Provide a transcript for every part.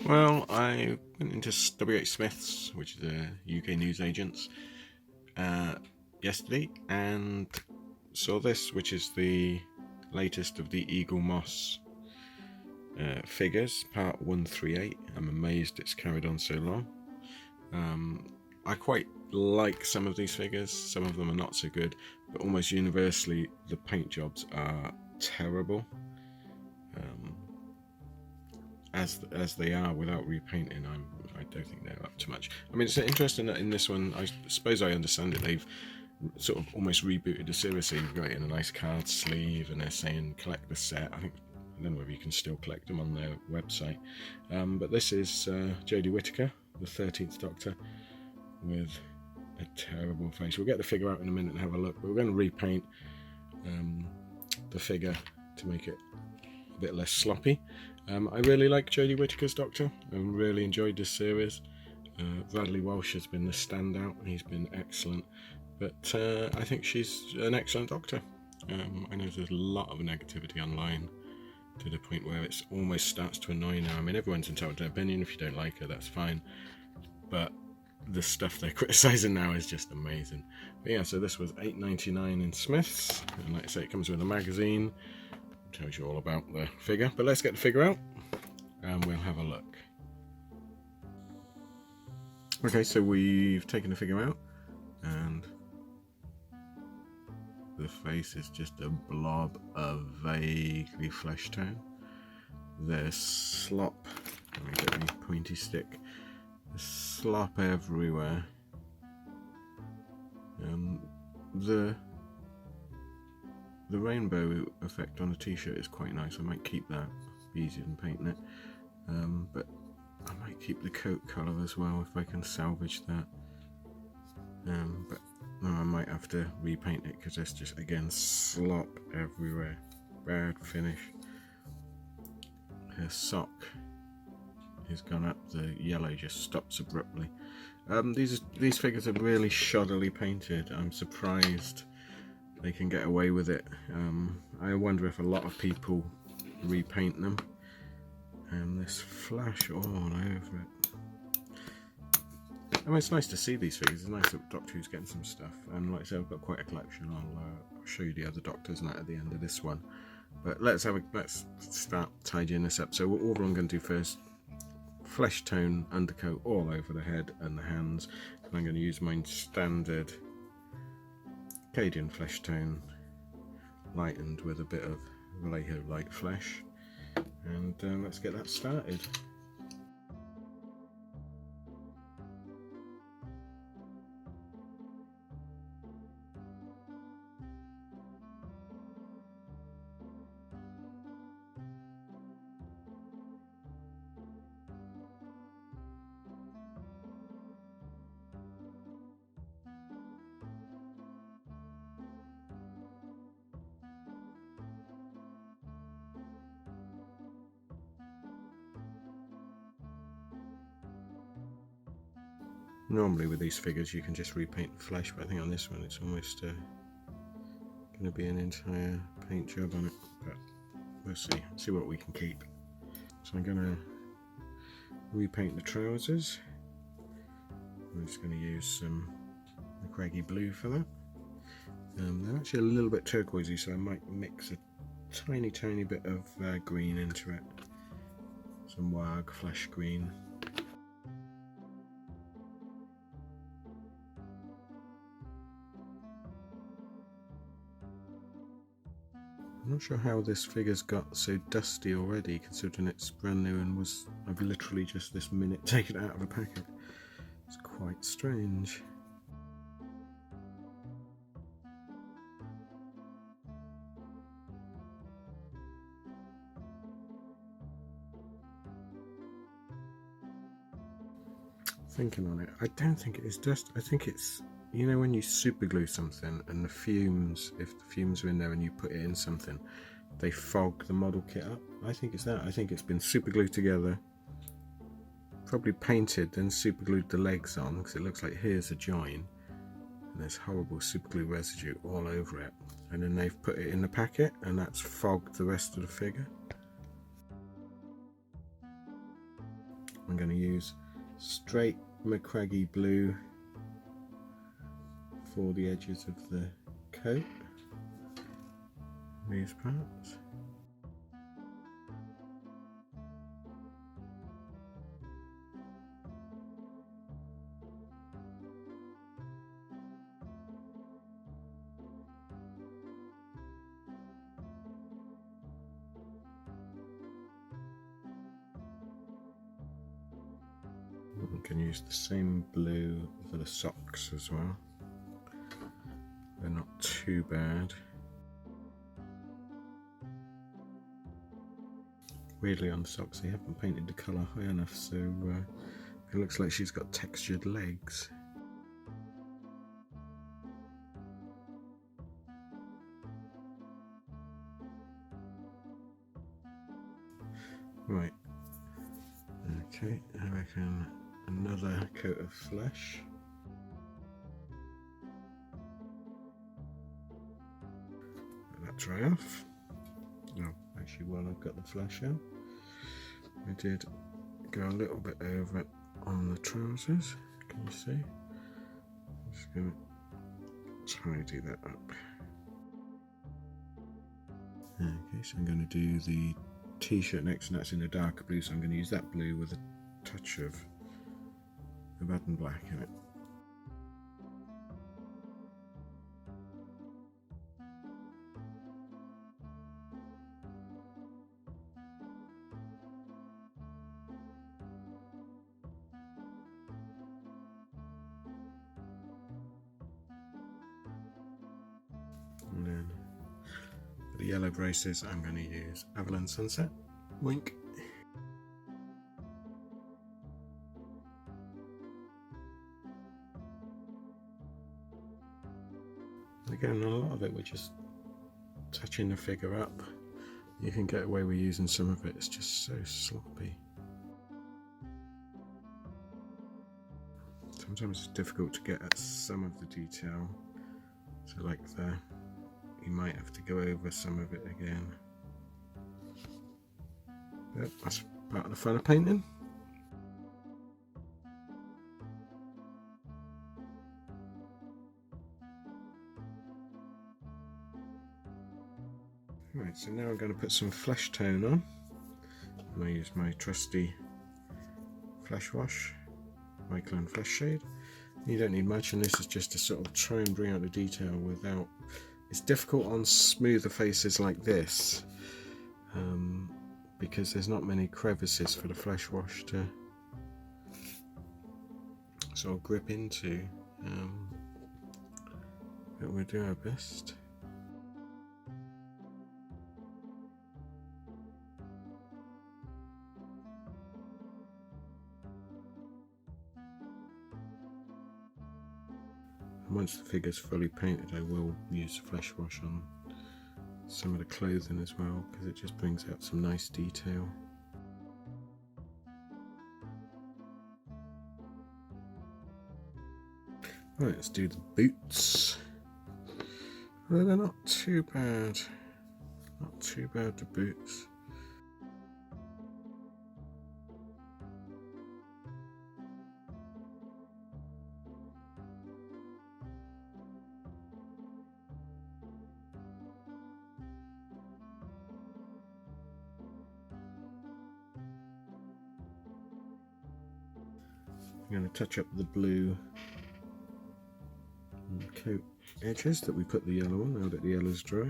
Well, I went into WH Smith's, which is a UK newsagents, yesterday and saw this, which is the latest of the Eaglemoss figures, part 138. I'm amazed it's carried on so long. I quite like some of these figures, some of them are not so good, but almost universally the paint jobs are terrible. As they are without repainting, I don't think they're up to much. I mean, it's interesting that in this one, I suppose I understand it, they've sort of almost rebooted the series, so you've got it in a nice card sleeve, and they're saying collect the set. I don't know whether you can still collect them on their website. But this is Jodie Whittaker, the 13th Doctor, with a terrible face. We'll get the figure out in a minute and have a look, but we're going to repaint the figure to make it a bit less sloppy. I really like Jodie Whittaker's Doctor. I really enjoyed this series. Bradley Walsh has been the standout, and he's been excellent. But I think she's an excellent Doctor. I know there's a lot of negativity online to the point where it almost starts to annoy now. I mean, everyone's entitled to their opinion. If you don't like her, that's fine. But the stuff they're criticising now is just amazing. But yeah, so this was $8.99 in Smith's. And like I say, it comes with a magazine. Tells you all about the figure. But let's get the figure out and we'll have a look. Okay, so we've taken the figure out and the face is just a blob of vaguely flesh tone. There's slop. Let me get the pointy stick. There's slop everywhere. The rainbow effect on the t-shirt is quite nice. I might keep that. Be easier than painting it. But I might keep the coat colour as well if I can salvage that. But I might have to repaint it because there's just, again, slop everywhere. Bad finish. Her sock has gone up. The yellow just stops abruptly. These figures are really shoddily painted. I'm surprised they can get away with it. I wonder if a lot of people repaint them. And this flash all over it. I mean, it's nice to see these figures. It's nice that Doctor Who's getting some stuff. And like I said, I've got quite a collection. I'll show you the other Doctors and that at the end of this one. But let's start tidying this up. So all I'm going to do first, flesh tone undercoat all over the head and the hands. And I'm going to use my standard Cadian flesh tone, lightened with a bit of Vallejo light flesh, and let's get that started. Normally with these figures you can just repaint the flesh, but I think on this one it's almost going to be an entire paint job on it, but we'll see what we can keep. So I'm going to repaint the trousers. I'm just going to use some Craigie blue for that. They're actually a little bit turquoisey, so I might mix a tiny bit of green into it. Some Wag flesh green. I'm not sure how this figure's got so dusty already, considering it's brand new and I've literally just this minute taken it out of a packet. It's quite strange. Thinking on it, I don't think it is dust. I think it's, you know, when you super glue something and the fumes, if the fumes are in there and you put it in something, they fog the model kit up. I think it's that. I think it's been super glued together, probably painted, then super glued the legs on, because it looks like here's a join and there's horrible super glue residue all over it, and then they've put it in the packet and that's fogged the rest of the figure. I'm going to use straight McCraggy blue for the edges of the coat, these parts. I can use the same blue for the socks as well. They're not too bad. Weirdly on the socks they haven't painted the colour high enough, so it looks like she's got textured legs. Right, okay, I reckon another coat of flesh. Let that dry off. Oh, actually, while I've got the flesh out, I did go a little bit over it on the trousers. Can you see? I'm just going to tidy that up. Okay, so I'm going to do the t-shirt next, and that's in a darker blue, so I'm going to use that blue with a touch of the red and black in it. And then for the yellow braces, I'm going to use Avalon Sunset. Wink. Again, a lot of it we're just touching the figure up. You can get away with using some of it, it's just so sloppy. Sometimes it's difficult to get at some of the detail. So like there, you might have to go over some of it again. But that's part of the fun of painting. Right, so now I'm going to put some flesh tone on. I'm going to use my trusty flesh wash, Myclan Flesh Shade. You don't need much, and this is just to sort of try and bring out the detail without... It's difficult on smoother faces like this, because there's not many crevices for the flesh wash to sort of grip into, but we'll do our best. Once the figure's fully painted, I will use the flesh wash on some of the clothing as well, because it just brings out some nice detail. Right, let's do the boots. Well, they're not too bad. Not too bad, the boots. I'm going to touch up the blue coat edges that we put the yellow on, now that the yellow's dry.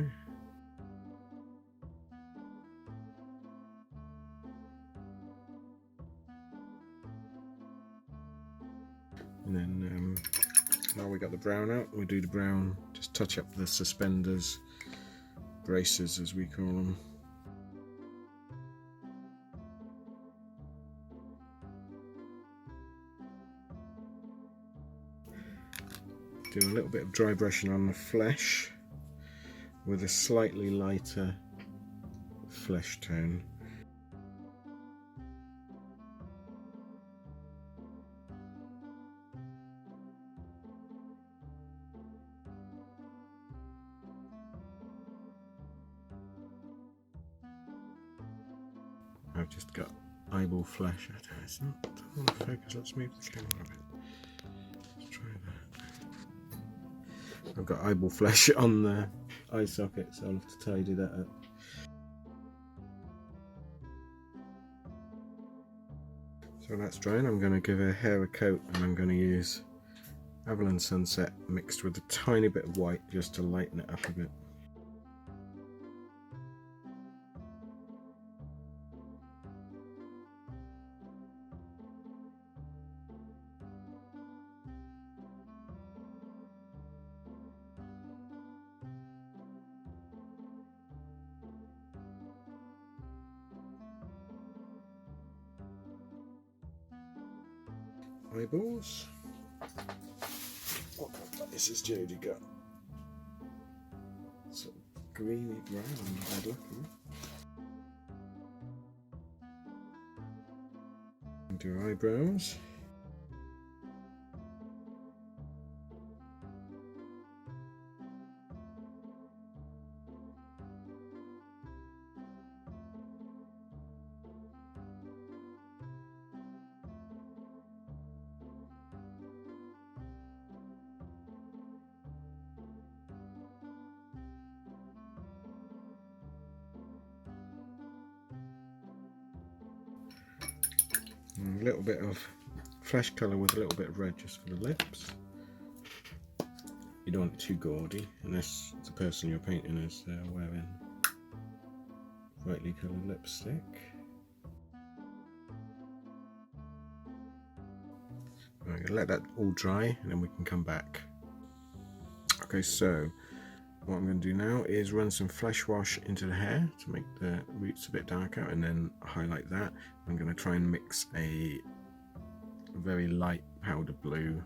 And then now we got the brown out, we'll do the brown, just touch up the suspenders, braces as we call them. Do a little bit of dry brushing on the flesh with a slightly lighter flesh tone. I've just got eyeball flesh. It's not, I don't want to focus. Let's move the camera a bit. Let's try that. I've got eyeball flesh on the eye socket, so I'll have to tidy that up. So that's drying. I'm going to give her hair a coat, and I'm going to use Avalon Sunset mixed with a tiny bit of white just to lighten it up a bit. Eyeballs. What this is Jodie got? Sort of greeny brown red looking. Do eyebrows. And a little bit of flesh colour with a little bit of red just for the lips. You don't want it too gaudy unless the person you're painting is wearing brightly coloured lipstick. I'm going to let that all dry and then we can come back. Okay, so what I'm going to do now is run some flesh wash into the hair to make the roots a bit darker and then highlight that. I'm going to try and mix a very light powder blue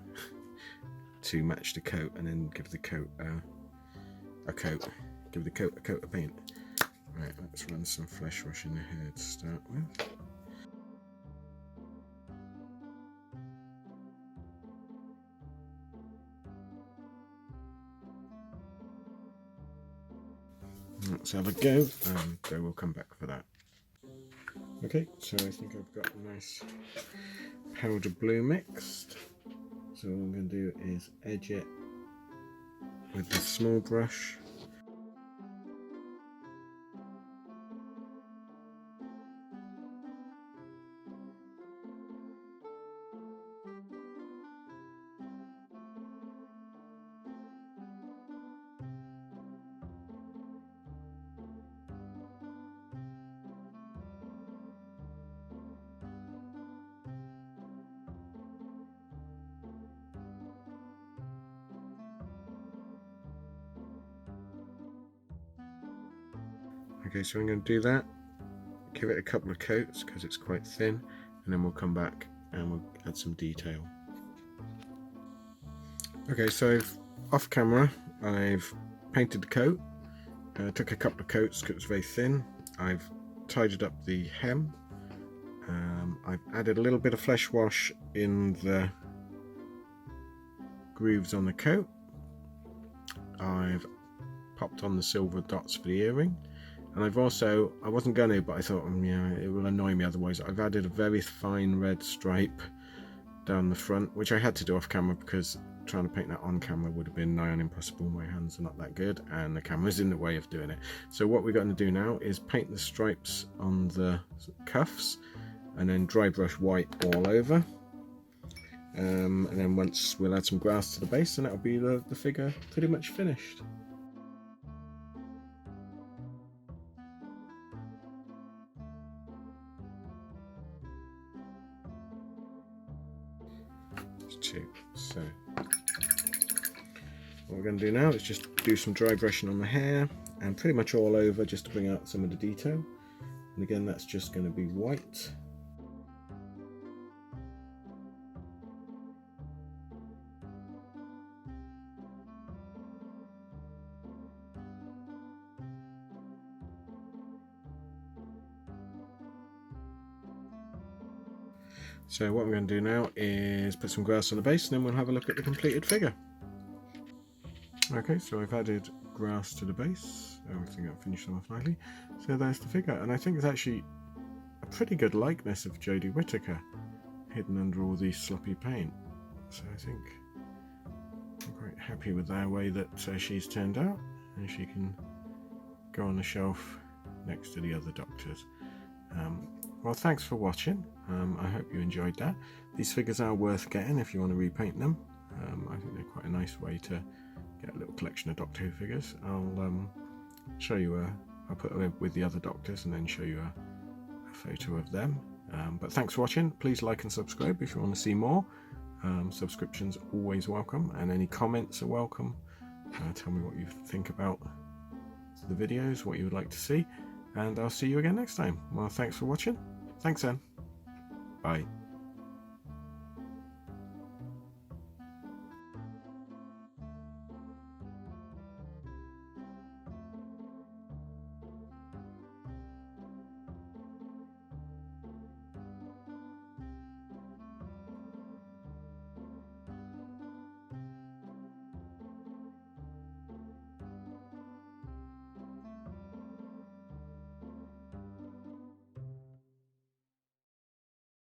to match the coat and then give the coat a coat of paint. Right, let's run some flesh wash in the hair to start with. Let's have a go and then we'll come back for that. Okay, so I think I've got a nice powder blue mixed. So what I'm going to do is edge it with the small brush. Okay, so I'm going to do that, give it a couple of coats because it's quite thin, and then we'll come back and we'll add some detail. Okay, so off camera I've painted the coat. I took a couple of coats because it's very thin. I've tidied up the hem. I've added a little bit of flesh wash in the grooves on the coat. I've popped on the silver dots for the earring. And I've also, I wasn't going to, but I thought, yeah, it will annoy me otherwise. I've added a very fine red stripe down the front, which I had to do off camera because trying to paint that on camera would have been nigh on impossible. My hands are not that good and the camera's in the way of doing it. So what we're going to do now is paint the stripes on the cuffs and then dry brush white all over. And then once we'll add some grass to the base and that'll be the figure pretty much finished. So what we're going to do now is just do some dry brushing on the hair and pretty much all over just to bring out some of the detail. And again, that's just going to be white. So what I'm going to do now is put some grass on the base and then we'll have a look at the completed figure. Okay, so I've added grass to the base. I think I'll finish them off nicely. So there's the figure, and I think it's actually a pretty good likeness of Jodie Whittaker hidden under all these sloppy paint. So I think I'm quite happy with the way that she's turned out, and she can go on the shelf next to the other Doctors. Well, thanks for watching. I hope you enjoyed that. These figures are worth getting if you want to repaint them. I think they're quite a nice way to get a little collection of Doctor Who figures. I'll show you I'll put them with the other Doctors and then show you a photo of them. But thanks for watching. Please like and subscribe if you want to see more. Subscriptions always welcome, and any comments are welcome. Tell me what you think about the videos, what you would like to see, and I'll see you again next time. Well, thanks for watching. Thanks then. Bye.